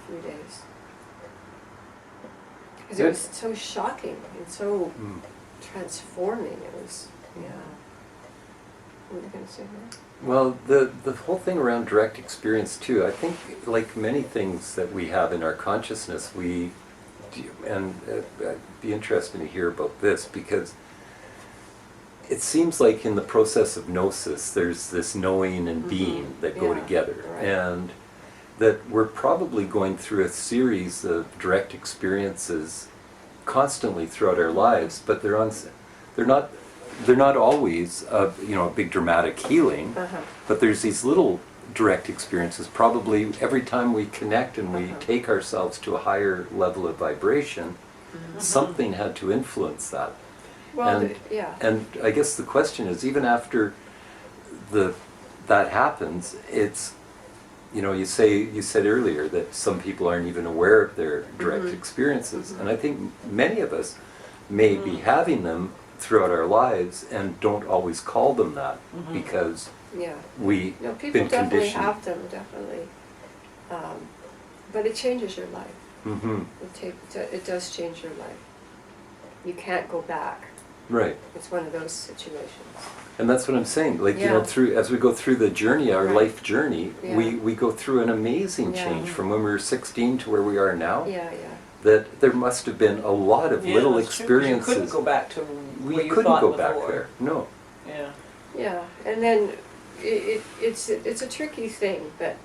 3 days. Because it was so shocking and so transforming. It was, yeah. What were you going to say there? Well, the whole thing around direct experience too, I think like many things that we have in our consciousness, we do, and I'd be interested to hear about this, because it seems like in the process of gnosis there's this knowing and being that go together, right. and that we're probably going through a series of direct experiences constantly throughout our lives, but they're not always a big dramatic healing, but there's these little direct experiences. Probably every time we connect and we take ourselves to a higher level of vibration, something had to influence that. Well, and I guess the question is, even after that happens, it's, you said earlier that some people aren't even aware of their direct experiences, and I think many of us may be having them throughout our lives and don't always call them that because we've people been definitely conditioned. have them, definitely. But it changes your life. It does change your life. You can't go back. Right. It's one of those situations. And that's what I'm saying. Like, through as we go through the journey, our life journey, we go through an amazing change from when we were 16 to where we are now. That there must have been a lot of little experiences. You couldn't go back to where you couldn't thought go before. back there. No. Yeah. Yeah, and then it's a tricky thing, but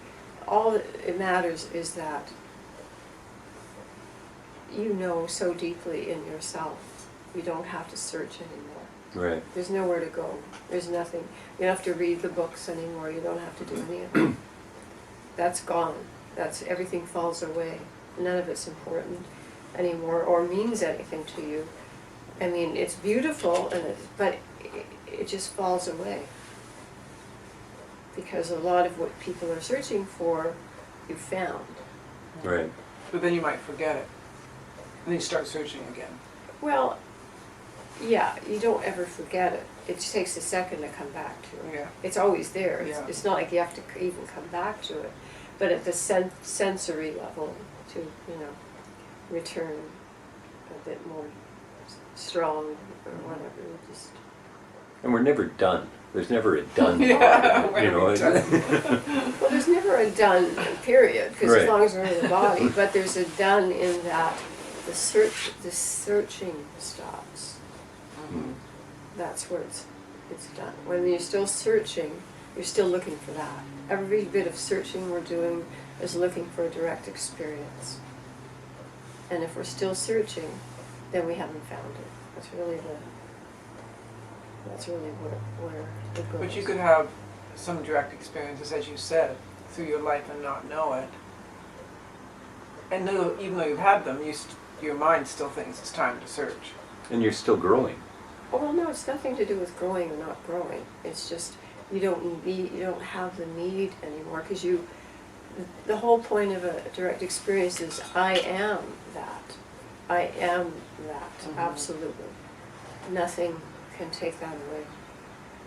all that it matters is that you know so deeply in yourself. You don't have to search anymore. Right. There's nowhere to go. There's nothing. You don't have to read the books anymore. You don't have to do any of it. That's gone. Everything falls away. None of it's important anymore or means anything to you. I mean, it's beautiful, but it just falls away. Because a lot of what people are searching for, you found. Right. But then you might forget it. And then you start searching again. Well, yeah, you don't ever forget it. It just takes a second to come back to it. Yeah. It's always there. It's Yeah. not like you have to even come back to it. But at the sensory level, to, return a bit more strong or whatever. And we're never done. There's never a done Yeah, part. Well, there's never a done period, because Right. as long as we're in the body, but there's a done in that the searching stops. That's where it's done. When you're still searching, you're still looking for that. Every bit of searching we're doing is looking for a direct experience. And if we're still searching, then we haven't found it. That's really where it goes. But you could have some direct experiences, as you said, through your life and not know it. And even though you've had them, your mind still thinks it's time to search. And you're still growing. Oh, well, no, it's nothing to do with growing or not growing. It's just you don't have the need anymore, because the whole point of a direct experience is I am that. I am that, absolutely. Nothing can take that away.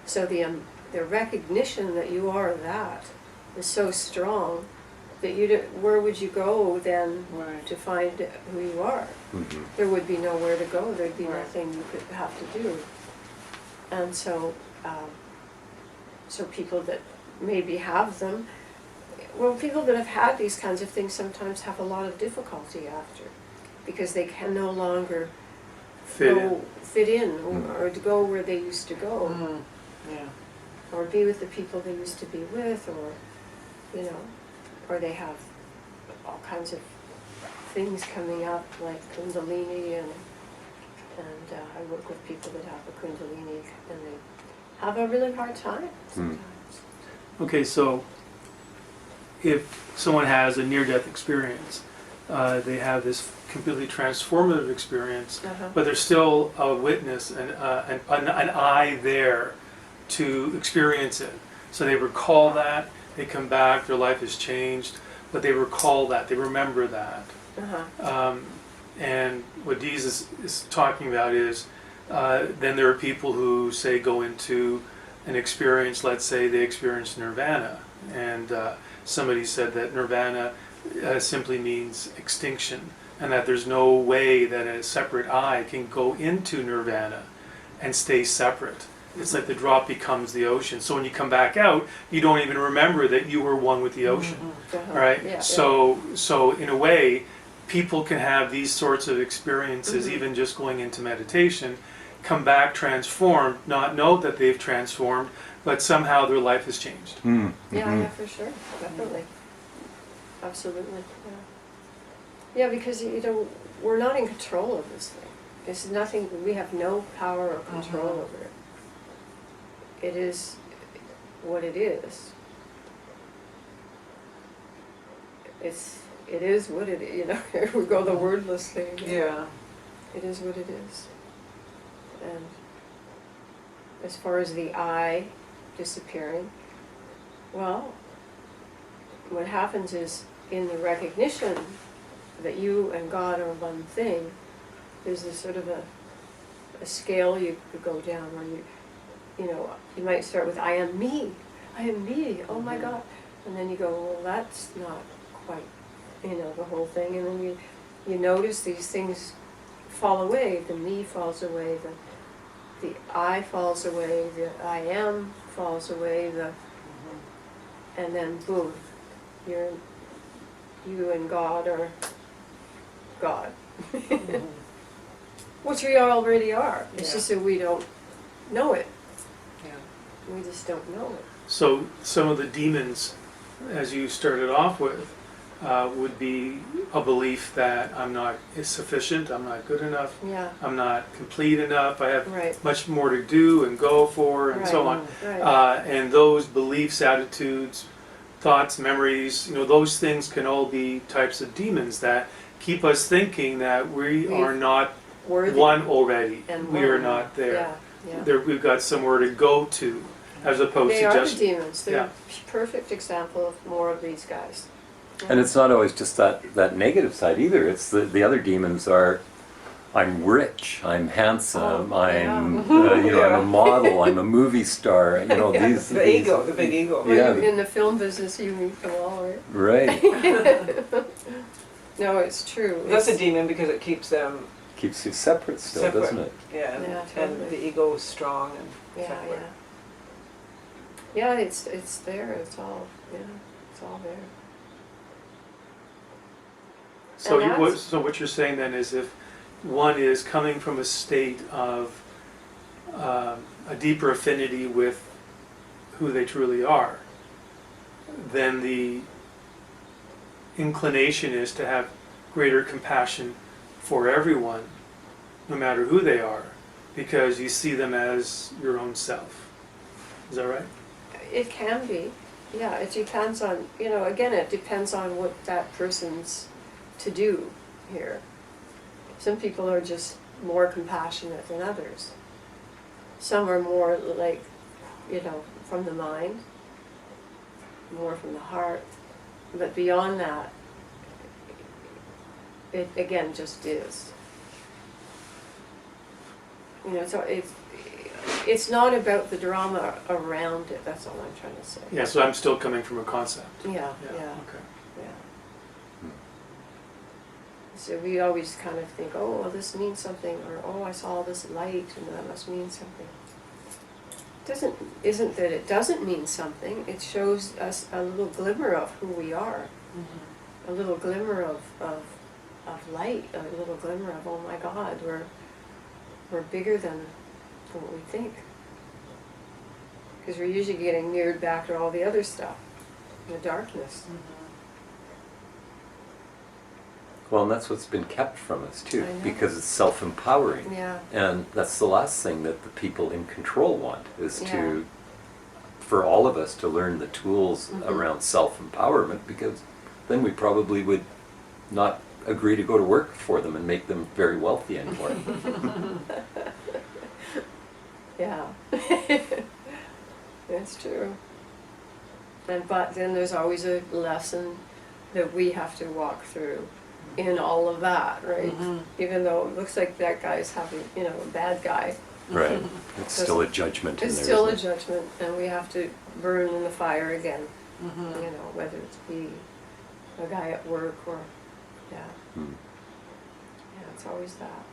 So the recognition that you are that is so strong that where would you go then to find who you are? There would be nowhere to go. There'd be nothing you could have to do. And so, so people that maybe have them, well, people that have had these kinds of things sometimes have a lot of difficulty after, because they can no longer fit in or to go where they used to go, or be with the people they used to be with, or or they have all kinds of things coming up like Kundalini, and I work with people that have a Kundalini, and they have a really hard time sometimes. Okay, so if someone has a near-death experience, they have this completely transformative experience, but there's still a witness, an I there to experience it. So they recall that, they come back, their life has changed, but they recall that, they remember that. And what Deez is talking about is, then there are people who say go into an experience, let's say they experience nirvana, and somebody said that nirvana simply means extinction, and that there's no way that a separate I can go into nirvana and stay separate. It's like the drop becomes the ocean. So when you come back out, you don't even remember that you were one with the ocean. Uh-huh. Right? Yeah, So in a way, people can have these sorts of experiences, even just going into meditation, come back transformed, not know that they've transformed, but somehow their life has changed. Yeah, for sure, definitely, absolutely. Yeah, because we're not in control of this thing. It's nothing. We have no power or control over it. It is what it is. It is what it is, here we go, the wordless thing. Yeah. It is what it is. And as far as the I disappearing, well, what happens is in the recognition that you and God are one thing, there's a sort of a scale you could go down where you might start with I am me, oh my God. And then you go, well, that's not quite, the whole thing. And then you notice these things fall away. The me falls away, the I falls away, the I am falls away, and then boom, you and God are God. Which we already are. It's just that we don't know it. Yeah. We just don't know it. So some of the demons, as you started off with, would be a belief that I'm not sufficient, I'm not good enough, Yeah. I'm not complete enough, I have Right. much more to do and go for, and so on. Right. And those beliefs, attitudes, thoughts, memories, those things can all be types of demons that keep us thinking that we are not Worthy. one already. And We are one. not there. Yeah. We've got somewhere to go to, as opposed They to are just... the demons. They're yeah. a perfect example of more of these guys. Yeah. And it's not always just that negative side either. It's the other demons are, I'm rich, I'm handsome, I'm I'm a model, I'm a movie star. These The ego, the big ego. Well, Yeah. in the film business, you meet them all, right? Right. No, it's true. That's a It's- demon because it keeps them Keeps you separate still, separate. doesn't it? Yeah, and, Yeah, and totally. the ego is strong and Yeah, separate. yeah. Yeah, it's there. It's all there. So, And that's- so what you're saying then is if one is coming from a state of a deeper affinity with who they truly are, then the inclination is to have greater compassion for everyone, no matter who they are, because you see them as your own self. Is that right? It can be. Yeah, it depends on, again, it depends on what that person's to do here. Some people are just more compassionate than others. Some are more like, from the mind, more from the heart. But beyond that, it again just is. So it's not about the drama around it. That's all I'm trying to say. Yeah, so I'm still coming from a concept. Yeah. Okay. So we always kind of think, oh, well, this means something, or oh, I saw this light, and that must mean something. Isn't that it doesn't mean something? It shows us a little glimmer of who we are, a little glimmer of light, a little glimmer of, oh my God, we're bigger than what we think. Because we're usually getting mirrored back to all the other stuff, the darkness. Well, and that's what's been kept from us too, I know. because it's self-empowering. Yeah. And that's the last thing that the people in control want, is Yeah. for all of us to learn the tools around self-empowerment, because then we probably would not agree to go to work for them and make them very wealthy anymore. Yeah. That's true. But then there's always a lesson that we have to walk through in all of that, right? Even though it looks like that guy's having, a bad guy. Right. It's still a judgment in It's there. still a isn't it? judgment, and we have to burn in the fire again. Whether it's be a guy at work, or, yeah, Hmm. yeah, it's always that.